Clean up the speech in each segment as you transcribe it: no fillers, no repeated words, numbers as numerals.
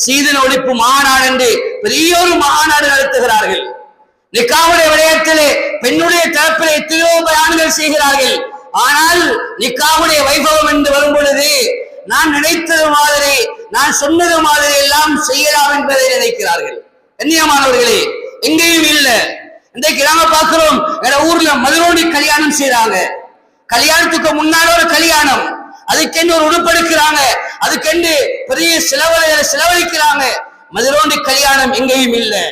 சீதன ஒழிப்பு மாநாடு என்று பெரிய ஒரு மாநாடு நடத்துகிறார்கள். நிக்காவுடைய விடயத்திலே பெண்ணுடைய தரப்பிலே எத்தனையோ பயான்கள் செய்கிறார்கள். ஆனால் நிக்காவுடைய வைபவம் என்று வரும் பொழுது நான் நினைத்தது மாதிரி, நான் சொன்னது மாதிரி எல்லாம் செய்யலாம் என்பதை நினைக்கிறார்கள். கண்ணியமானவர்களே, எங்கேயும் இல்லை. இன்றைக்கு நாம பார்க்கிறோம், வேற ஊர்ல மதுரோடி கல்யாணம் செய்யறாங்க. கல்யாணத்துக்கு முன்னால ஒரு கல்யாணம், அதுக்கென்று ஒரு உடுப்பெடுக்கிறாங்க, அதுக்கென்று பெரிய செலவழிக்கிறாங்க. மதுரோண்டி கல்யாணம் எங்கேயும் இல்லை.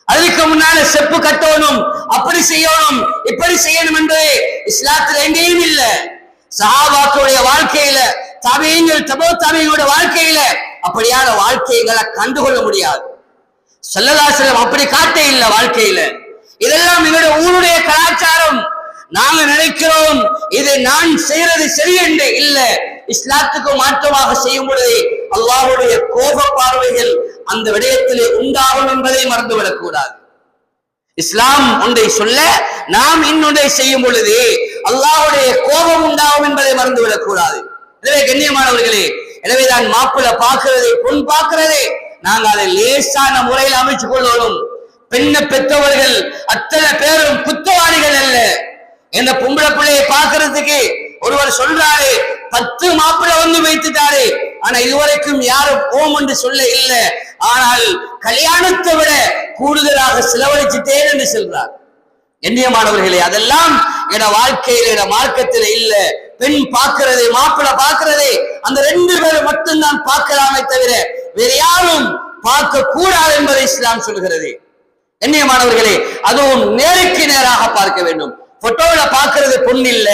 அதுக்கு முன்னால செப்பு கட்டணும், அப்படி செய்யணும், இப்படி செய்யணும் என்று இஸ்லாத்தில் எங்கேயும் இல்லை. சஹாபாக்களுடைய வாழ்க்கையில, தாபிஈன்கள், தபோ தாபிஈன்களுடைய வாழ்க்கையில அப்படியான வாழ்க்கைகளை கண்டுகொள்ள முடியாது. ஸல்லல்லாஹு அலைஹி வஸல்லம் அப்படி காட்ட இல்லை வாழ்க்கையில. இதெல்லாம் எங்களுடைய ஊருடைய கலாச்சாரம். நாங்க நினைக்கிறோம் இது நான் செய்யறது சரி என்று இல்ல. இஸ்லாத்துக்கு மாற்றமாக செய்யும் பொழுது அல்லாஹ்வுடைய கோப பார்வைகள் அந்த விடயத்திலே உண்டாகும் என்பதை மறந்துவிடக் கூடாது. இஸ்லாம் ஒன்றை சொல்ல, நாம் இன்னொன்றை செய்யும் பொழுது அல்லாஹ்வுடைய கோபம் உண்டாகும் என்பதை மறந்துவிடக் கூடாது. எனவே கண்ணியமானவர்களே, எனவேதான் மாப்பிள்ளை பார்க்கிறதே, பொன் பார்க்கிறதே நாங்கள் அதை லேசான முறையில் அமைச்சுக் கொள்ளணும். பெண்ணை பெற்றவர்கள் அத்தனை பேரும் குற்றவாளிகள் அல்ல. என்ன பொம்பளை பிள்ளையை பார்க்கறதுக்கு ஒருவர் சொல்றாரு, 10 மாப்பிள்ளை வந்து வைத்துட்டாரு, ஆனா இதுவரைக்கும் யாரும் ஓம் என்று சொல்ல இல்லை. ஆனால் கல்யாணத்தை விட கூடுதலாக செலவழிச்சுட்டேன் என்று சொல்றார். கண்ணியமானவர்களே, அதெல்லாம் என வாழ்க்கையில, என மார்க்கத்தில் இல்ல. பெண் பார்க்கிறது, மாப்பிள்ளை பார்க்கிறது, அந்த 2 பேரும் மட்டும்தான் பார்க்கலாமே தவிர வேற யாரும் பார்க்க கூடாது என்பதை இஸ்லாம் சொல்கிறது. கண்ணியமானவர்களே, அதுவும் நேருக்கு நேராக பார்க்க வேண்டும். போட்டோல பார்க்கிறது பொண்ணு இல்ல.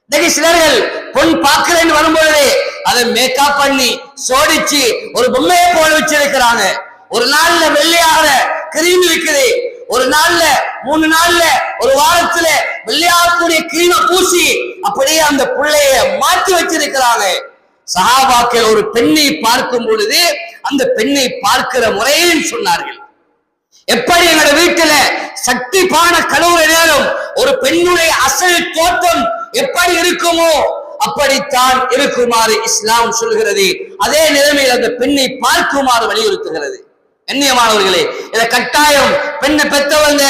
இன்னைக்கு சிலர்கள் பொன் பார்க்கிறேன்னு வரும்பொழுதே அதை மேக்கப் பண்ணி சோடிச்சு ஒரு பொம்மையை போல வச்சிருக்கிறாங்க. ஒரு நாள்ல வெள்ளையாக கிரீம் இருக்குது, ஒரு நாள்ல 3 நாள்ல ஒரு வாரத்துல வெள்ளையாகக்கூடிய கிரீமை பூசி அப்படியே அந்த பிள்ளைய மாற்றி வச்சிருக்கிறாங்க. சஹாபாக்கள் ஒரு பெண்ணை பார்க்கும் பொழுது அந்த பெண்ணை பார்க்கிற முறையில் சொன்னார்கள். எப்படி எங்களோட வீட்டுல சக்தி பான கழுவுற நேரம் ஒரு பெண்ணுடைய அசல் தோற்றம் எப்படி இருக்குமோ அப்படித்தான் இருக்குமாறு இஸ்லாம் சொல்கிறது. அதே நிலைமையில் அந்த பெண்ணை பார்க்குமாறு வலியுறுத்துகிறது. கண்ணியமானவர்களே, இதை கட்டாயம் பெண்ணை பெற்றவங்க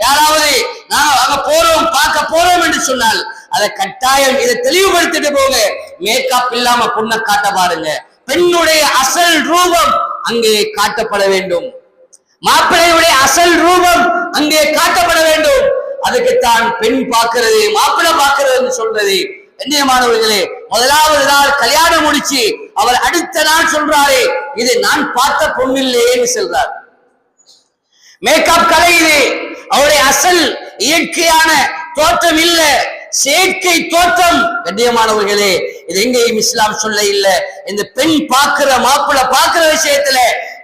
யாராவது நாங்க அங்க போறோம், பார்க்க போறோம் என்று சொன்னால் அதை கட்டாயம் இதை தெளிவுபடுத்திட்டு போங்க. மேக்கப் இல்லாம பொண்ணை காட்ட பாருங்க. பெண்ணுடைய அசல் ரூபம் அங்கே காட்டப்பட வேண்டும். மாப்பிள்ளையுடைய அசல் ரூபம் அங்கே காட்டப்பட வேண்டும். அதுக்குத்தான் பெண் பார்க்கிறது, மாப்பிள்ளை பார்க்கிறது என்று சொல்றது. கண்ணியமானவர்களே, முதலாவது நாள் கல்யாணம் முடிச்சு அவர் அடுத்த நாள் சொல்றாரு, இது நான் பார்த்த பொண்ணில்லையேன்னு சொல்றார். மேக்கப் கலையுது, அவருடைய அசல் இயற்கையான தோற்றம் இல்ல, செயற்கை தோற்றம். கண்ணியமானவர்களே, இது எங்கேயும் இஸ்லாம் சொல்ல இல்ல. இந்த பெண் பார்க்கிற, மாப்பிள்ளை பார்க்கிற விஷயத்துல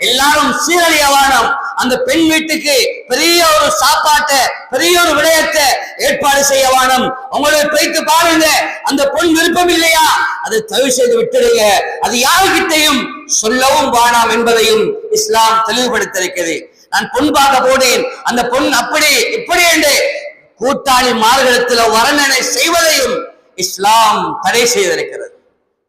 எல்லாரும் சீரழியவானம். அந்த பெண் வீட்டுக்கு பெரிய ஒரு சாப்பாட்டை, பெரிய ஒரு விடயத்தை ஏற்பாடு செய்யவானம். உங்களுக்கு போய்த்து பாருங்க, அந்த பொன் விருப்பம் இல்லையா அதை தயவு செய்து விட்டுடுங்க. அது யாருக்கிட்டையும் சொல்லவும் வானாம் என்பதையும் இஸ்லாம் தெளிவுபடுத்திருக்கிறது. நான் பொன் பார்க்க போனேன், அந்த பொன் அப்படி இப்படி என்று கூட்டாளி மார்களிடத்தில் வர்ணனை செய்வதையும் இஸ்லாம் தடை செய்திருக்கிறது.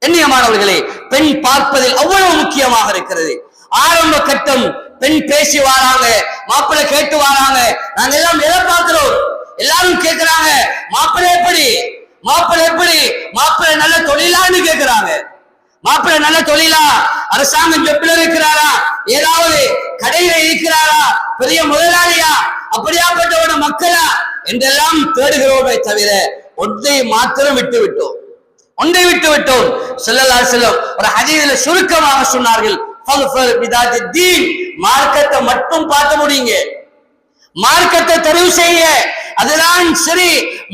கண்ணியமானவர்களே, பெண் பார்ப்பதில் அவ்வளவு முக்கியமாக இருக்கிறது. ஆரம்ப கட்டம் பெண் பேசி வாராங்க, மாப்பிள்ளை கேட்டு வாராங்க. நாங்க எல்லாம் எதை பார்க்கிறோம்? எல்லாரும் கேட்கிறாங்க, மாப்பிள்ளை எப்படி, மாப்பிள்ளை எப்படி, மாப்பிள்ளை நல்ல தொழிலான்னு கேட்கிறாங்க. மாப்பிள்ளை நல்ல தொழிலா, அரசாங்கம் ஜொப்பில இருக்கிறாரா, ஏதாவது கடையில இருக்கிறாரா, பெரிய முதலாளியா, அப்படியாப்பட்டவன மக்களா என்றெல்லாம் தேடுகிறோமே தவிர ஒன்றை மாத்திரம் விட்டு விட்டோம். ஸல்லல்லாஹு அலைஹி வஸல்லம் ஒரு ஹதீஸ்ல சுருக்கமாக சொன்னார்கள், மார்க்கத்தை மட்டும் பார்க்க முடியுங்க, மார்க்கத்தை தெரிவு செய்ய, அதுதான் சரி.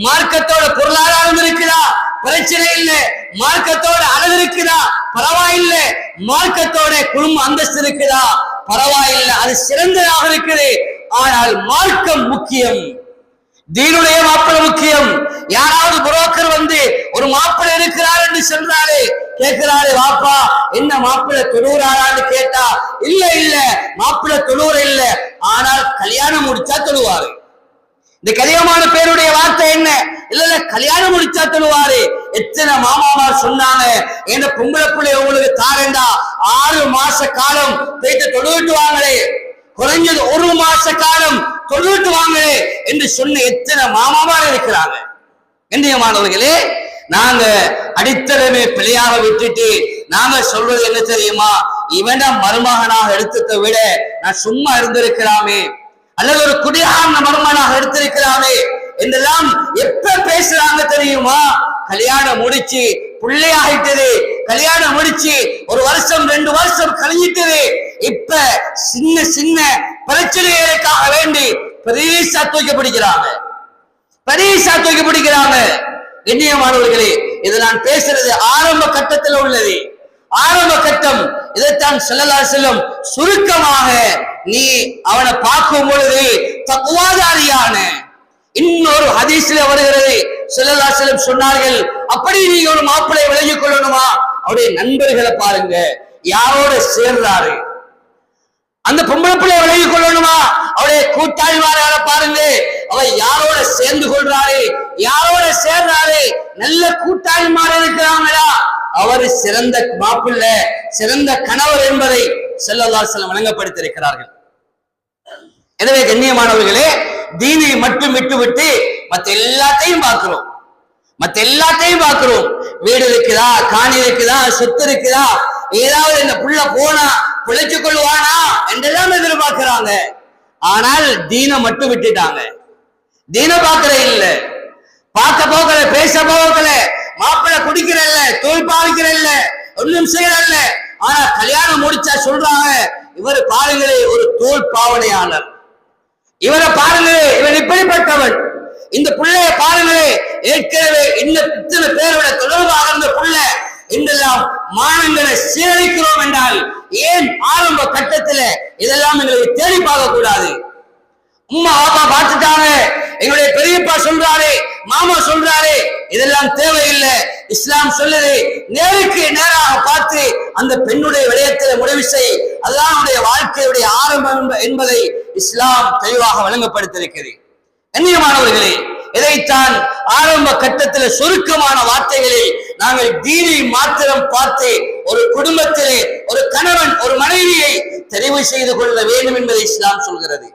மார்க்கத்தோட பொருளாதாரம் இருக்குதா, பிரச்சனை இல்லை. மார்க்கத்தோட அழகு இருக்குதா, பரவாயில்லை. மார்க்கத்தோட குடும்ப அந்தஸ்து இருக்குதா, பரவாயில்லை, அது சிறந்ததாக இருக்குது. ஆனால் மார்க்கம் முக்கியம், தீனுடைய மாப்பிள்ளை முக்கியம். யாராவது புரோக்கர் வந்து ஒரு மாப்பிள்ளை இருக்கிறார் என்று சொல்றாரு, கேட்கிறாரு, வாப்பா என்ன மாப்பிள்ளை தொழுகிறாரான்னு கேட்டா, இல்ல இல்ல மாப்பிள்ளை தொழுகிற இல்ல, ஆனால் கல்யாணம் முடிச்சா தொழுவாரு. இந்த கல்யாணமான பேருடைய வார்த்தை என்ன? இல்ல இல்ல கல்யாணம் முடிச்சா தொழுவாரு. எத்தனை மாமாமார் சொன்னாங்க, என் பொம்பளை பிள்ளை உங்களுக்கு தாரேண்டா 6 மாச காலம் போயிட்டு தொழுவிட்டு வாங்களே, குறைஞ்சது 1 மாச காலம் தொழுவிட்டு வாங்களே என்று சொன்ன எத்தனை மாமாமார் இருக்கிறாங்க. கண்ணியமானவர்களே, நாங்க அடித்தளமே பிழையாக விட்டுட்டு நாங்க சொல்றது என்ன தெரியுமா, இவன மருமகனாக எடுத்ததை விட நான் சும்மா இருந்திருக்கலாமே, அல்லது ஒரு குடியான மருமகனாக எடுத்திருக்கலாமே என்றெல்லாம் எப்ப பேசுறாங்க தெரியுமா? கல்யாணம் முடிச்சு பிள்ளையாகிட்டது, கல்யாணம் முடிச்சு 1 வருஷம் 2 வருஷம் கழிஞ்சிட்டது, இப்ப சின்ன சின்ன பிரச்சனைகளுக்காக வேண்டி பெரிசா தூக்கி பிடிக்கிறாங்க. கண்ணியமானவர்களே, இது நான் பேசுறது ஆரம்ப கட்டத்தில் உள்ளது, ஆரம்ப கட்டம். இதைத்தான் ஸல்லல்லாஹு அலைஹி வஸல்லம் சுருக்கமாக, நீ அவனை பார்க்கும் பொழுது தக்வாதாரியான, இன்னொரு ஹதீஸ்ல வருகிறது, ஸல்லல்லாஹு அலைஹி வஸல்லம் சொன்னார்கள், அப்படி நீங்க ஒரு மாப்பிள்ளை விலகிக் கொள்ளணுமா, அவருடைய நண்பர்களை பாருங்க, யாரோட சேர்றாரு. அந்த பொம்பளை பிள்ளை விலகிக் கொள்ளணுமா, அவருடைய கூட்டாளிமார்களை பாருங்க, அவர் யாரோட சேர்ந்து கொள்றாரு, யாரோட சேர்றாரு. நல்ல கூட்டாளிமார் இருக்கிறாங்களா, அவர் சிறந்த மாப்பிள்ளை, சிறந்த கணவர் என்பதை ஸல்லல்லாஹு அலைஹி வஸல்லம் வழங்கப்படுத்தியிருக்கிறார்கள். எனவே கண்ணியமானவர்களே, தீனை மட்டும் விட்டுவிட்டு மற்ற எல்லாத்தையும் பார்க்கிறோம். வீடு இருக்குதா, காணி இருக்குதா, சொத்து இருக்குதா, ஏதாவது இந்த புள்ள போனா பிழைச்சு கொள்வானா என்றெல்லாம் எதிர்பார்க்கிறாங்க. ஆனால் தீனை மட்டும் விட்டுட்டாங்க. தீனை பார்க்கிற இல்ல, பார்க்க போகல, பேச போகல, மாப்பிள்ளை குடிக்கிறல்ல, தோல் பாவிக்கிறல்ல, ஒன்றும் செய்யறல்ல. ஆனா கல்யாணம் முடிச்சா சொல்றாங்க, இவர் பாருங்களே ஒரு தோல் பாவனையாளர், இவரை பாருங்களே இவர் இப்படிப்பட்டவன், இந்த பிள்ளைய பாருங்களே ஏற்கனவே இத்தனை பேரோட தொடர்பாக இருந்த பிள்ளை என்றெல்லாம் மானங்களை சீரழிக்கிறோம் என்றால் ஏன் ஆரம்ப கட்டத்துல இதெல்லாம் எங்களுக்கு தேடி பார்க்க கூடாது? உம்மா அப்பா பார்த்துட்டாங்க, எங்களுடைய பெரியப்பா சொல்றாரு, மாமா சொல்றாரு, இதெல்லாம் தேவையில்லை. இஸ்லாம் சொல்லுது, நேருக்கு நேராக பார்த்து அந்த பெண்ணுடைய விடயத்தில் முடிவு செய், அதுதான் அவனுடைய வாழ்க்கையுடைய ஆரம்பம் என்பதை இஸ்லாம் தெளிவாக வழங்கப்படுத்தியிருக்கிறது. கண்ணியமானவர்களே, இதைத்தான் ஆரம்ப கட்டத்தில் சுருக்கமான வார்த்தைகளில் நாங்கள் தீனை மாத்திரம் பார்த்து ஒரு குடும்பத்திலே ஒரு கணவன் ஒரு மனைவியை தெரிவு செய்து கொள்ள வேண்டும் என்பதை இஸ்லாம் சொல்கிறது.